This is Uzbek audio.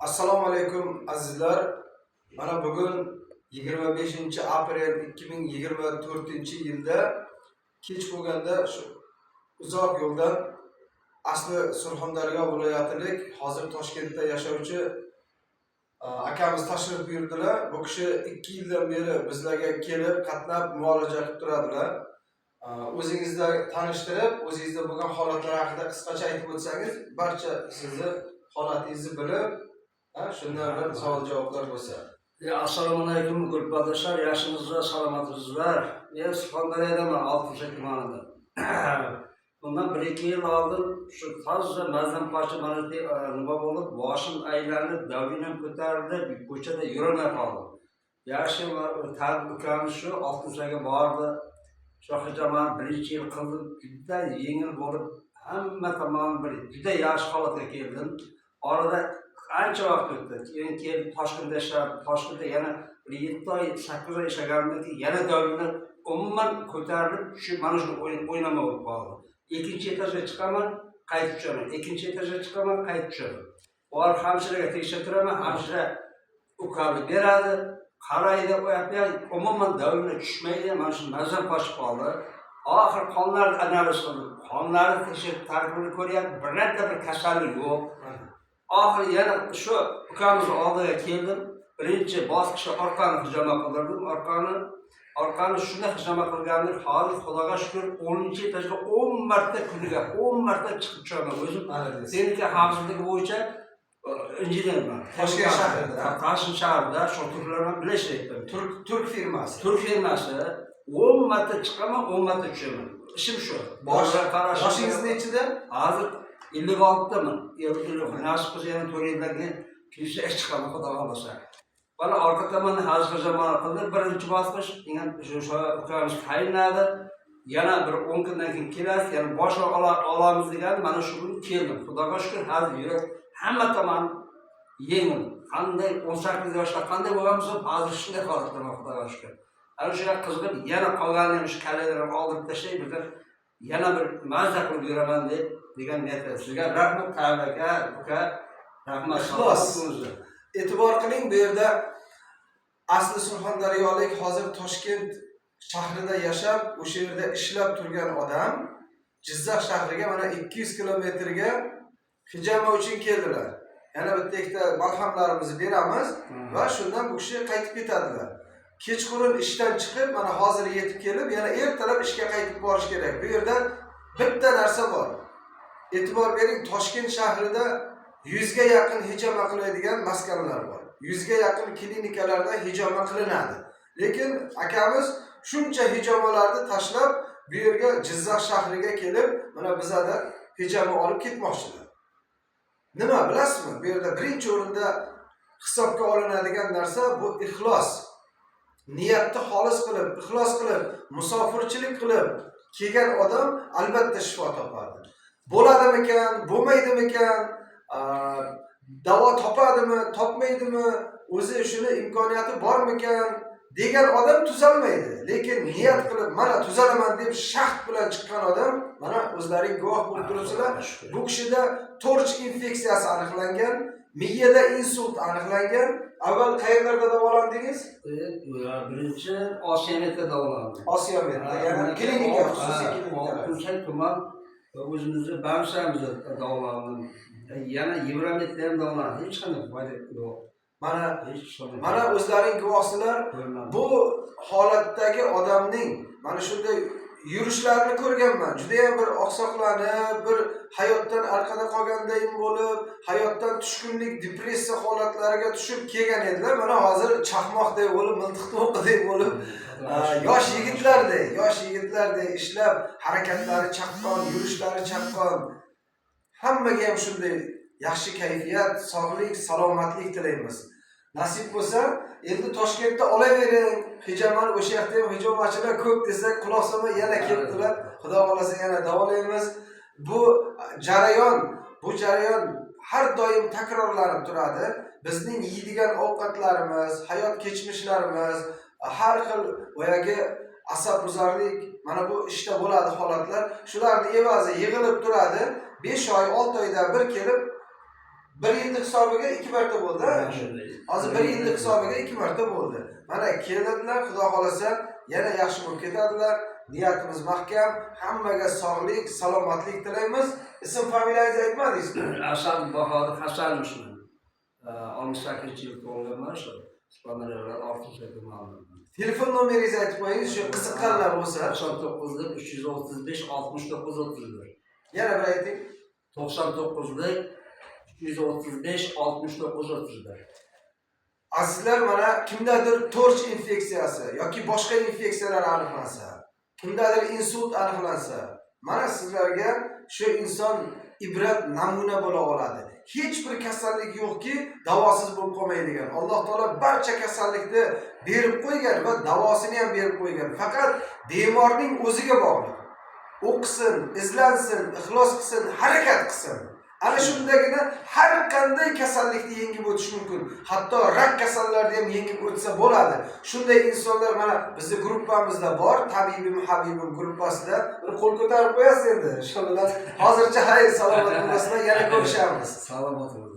Assalomu alaykum azizlar. Mana bugun 25-aprel 2024-yilda kech bo'lganda shu uzoq yo'ldan asli Surxondaryo viloyatilik, hozir Toshkentda yashovchi akamiz tashrif buyurdilar. Bu kishi 2 yildan beri bizlarga kelib, qatnab muolaja qilib turadilar. O'zingizni tanishtirib, o'zingizda bo'lgan holatlar haqida qisqacha aytib o'tsangiz, barcha sizni holatingizni bilib, shundan bir savol javoblar bo'lsa. Assalomu alaykum gurbadashlar, yaxshimisizlar, salomatsizlar? Men Surxondaryodaman, Oltmishli tumanida. Bundan 1-2 yil oldin shu toza mazam qochi mana nima bo'lib, boshim aylanib, davinam ko'tarildi, ko'chada yurolmay qoldim. Yaxshi ukamiz shu Oltmishliga bordi. Shu hijoman 1-yil qildim, juda yengil bo'lib, hamma tomon bir juda yaxshi holatga keldim. Orada ancha vaqt o'tdi. Keyin kelib Toshkentda ishlab, Toshkentda yana 7 oy, 8 oy ishlaganimdan keyin yana davlatlar umuman ko'tarilib, shu mana shu o'ynama bo'lib qoldi. Ikkinchi etajga chiqaman, qaytib tushaman. Ikkinchi etajga chiqaman, qaytib tushaman. Borib hamshiraga tekshirtiraman, hamshira ukolni beradi, qaraydi, qo'yadi, umuman davlatlar tushmaydi, mana shu mazam qochib qoldi. Oxir qonlar analiz qildim. Qonlarni tekshirib, tarkibini ko'ryapti, birorta bir kasallik yo'q. Oxir yana shu ukamiz oldiga keldim. Birinchi bosqichda orqani hijoma qildirdim. Orqani shunday hijoma qilgandim, hozir Xudoga shukr 10-etajga 10 marta kuniga 10 marta chiqib tushaman o'zim. Seniki xavfsizligi bo'yicha injenerman. Toshkent shahrida. Toshkent shahrida shoturlar bilan birlashayapman. Turk firmasi. Turk firmasi 10 marta chiqaman, 10 marta tushaman. Ishim shu. Yoshingiz nechida? Hozir 56daman. 56 nasib qilsa yana 4 yildan keyin pensiyaga chiqaman, Xudo xolasa. Bana orqa tomonda hozir zamon qildi. Birinchi bosqich degan shu ukamiz tayinladi. Yana bir 10 kundan keyin kelasiz, yana boshqa olamiz degan, mana shu kun keldim. Xudoga shukr, hozir yurak hamma tomon yengil. Qanday 18 yoshda qanday bo'lganmiz, hozir shunday holatdaman, Xudoga shukr. Ana shu qizg'in yana qolganini shu kalalarini oldirib tashlay birdan yana bir mazza qilib yuraman degan niyatda. Sizga rahmat, aka, uka, rahmat. Ixlos. E'tibor qiling, bu yerda asli Surxondaryolik, hozir Toshkent shahrida yashab, o'sha yerda ishlab turgan odam Jizzax shahriga mana 200 kilometrga hijoma uchun keldilar. Yana bitta ikkita malhamlarimizni beramiz va shundan bu kishi qaytib ketadilar. Kechqurun ishdan chiqib, mana hozir yetib kelib, yana ertalab ishga qaytib borish kerak. Bu yerda bitta narsa bor. E'tibor bering, Toshkent shahrida 100 ga yaqin hijoma qiladigan maskanlar bor. 100 ga yaqin klinikalarda hijoma qilinadi. Lekin akamiz shuncha hijomalarni tashlab, bu yerga Jizzax shahriga kelib, mana bizada hijoma olib ketmoqchilar. Nima bilasizmi? Bu yerda birinchi o'rinda hisobga olinadigan narsa bu ixlos. Niyatni xolis qilib, ixlos qilib, musofirchilik qilib kelgan odam albatta shifo topadi. Bo'ladimikan, bo'lmaydimikan, davo topadimi, topmaydimi, o'zi shuni imkoniyati bormikan degan odam tuzalmaydi. Lekin niyat qilib, mana tuzalaman deb shaxt bilan chiqqan odam, mana o'zlaring guvoh bo'lib turibsizlar. Bu kishida torch infeksiyasi aniqlangan, miyada insult aniqlangan. Avval qayerlarda davolandingiz? Birinchi Osiyometda davolandim. Osiyometda, ya'ni klinika, xususiy klinika. Toshkent tuman o'zimizni Bamshamizda davolandim. Yana Yevrometda ham davolandim. Hech qanday foyda yo'q. Mana o'zlaring guvohsizlar. Bu holatdagi odamning mana shunday yurishlarini ko'rganman. Juda ham bir oqsoqlanib, bir hayotdan orqada qolgandayin bo'lib, hayotdan tushkunlik, depressiya holatlariga tushib kelgan edilar. Mana hozir chaqmoqdek bo'lib, miltiqni o'qidek bo'lib, yosh yigitlardek ishlab, harakatlari chaqqon, yurishlari chaqqon. Hammaga ham shunday yaxshi kayfiyat, sog'lik, salomatlik tilaymiz. Nasib bo'lsa, endi Toshkentda olavering, hijomani o'sha yerda ham hijomachilar ko'p desak, quloq solmay yana kelibdilar. Xudo xolasa yana davolaymiz. Bu jarayon har doim takrorlanib turadi. Bizning yeydigan ovqatlarimiz, hayot kechmishlarimiz, har xil boyagi asabbuzarlik, mana bu ishda bo'ladi holatlar. Shularning evazi yig'ilib turadi. 5 oy, 6 oyda bir kelib bir yillik hisobiga 2 marta bo'ldi. Hozir bir yillik hisobiga 2 marta bo'ldi. Mana keladilar, Xudo xolasa yana yaxshi bo'lib ketadilar. Niyatimiz mahkam. Hammaga sog'lik, salomatlik tilaymiz. Ism familiyangizni aytmadingiz. Asal Bahodir Hasanmish. 68-yil tug'ilganman shu. Surxondaryoda 6-tumanda. Telefon nomeringizni aytib qo'ying, shu qiziqqanlar bo'lsa. 99 335 69 31. Yana bir ayting. 99 335 69 31. Azizlar, mana kimdadir torch infeksiyasi yoki boshqa infeksiyalar aniqlansa, kimdadir insult aniqlansa, mana sizlarga shu inson ibrat namuna bo'la oladi. Hech bir kasallik yo'qki, davosiz bo'lib qolmaydigan. Alloh taolo barcha kasallikni berib qo'ygan va davosini ham berib qo'ygan. Faqat bemorning o'ziga bog'liq. O'qisin, izlansin, ixlos qilsin, harakat qilsin. Ana shundagina har qanday kasallikni yengib o'tish mumkin. Hatto rak kasallarini ham yengib o'tsa bo'ladi. Shunday insonlar mana bizning gruppamizda bor, Tabibim Habibim gruppasida. Bir qo'l ko'tarib qo'yasiz endi. Shu bilan hozircha xayr, salomat bo'lasizlar, yana ko'rishamiz. Salomat bo'ling.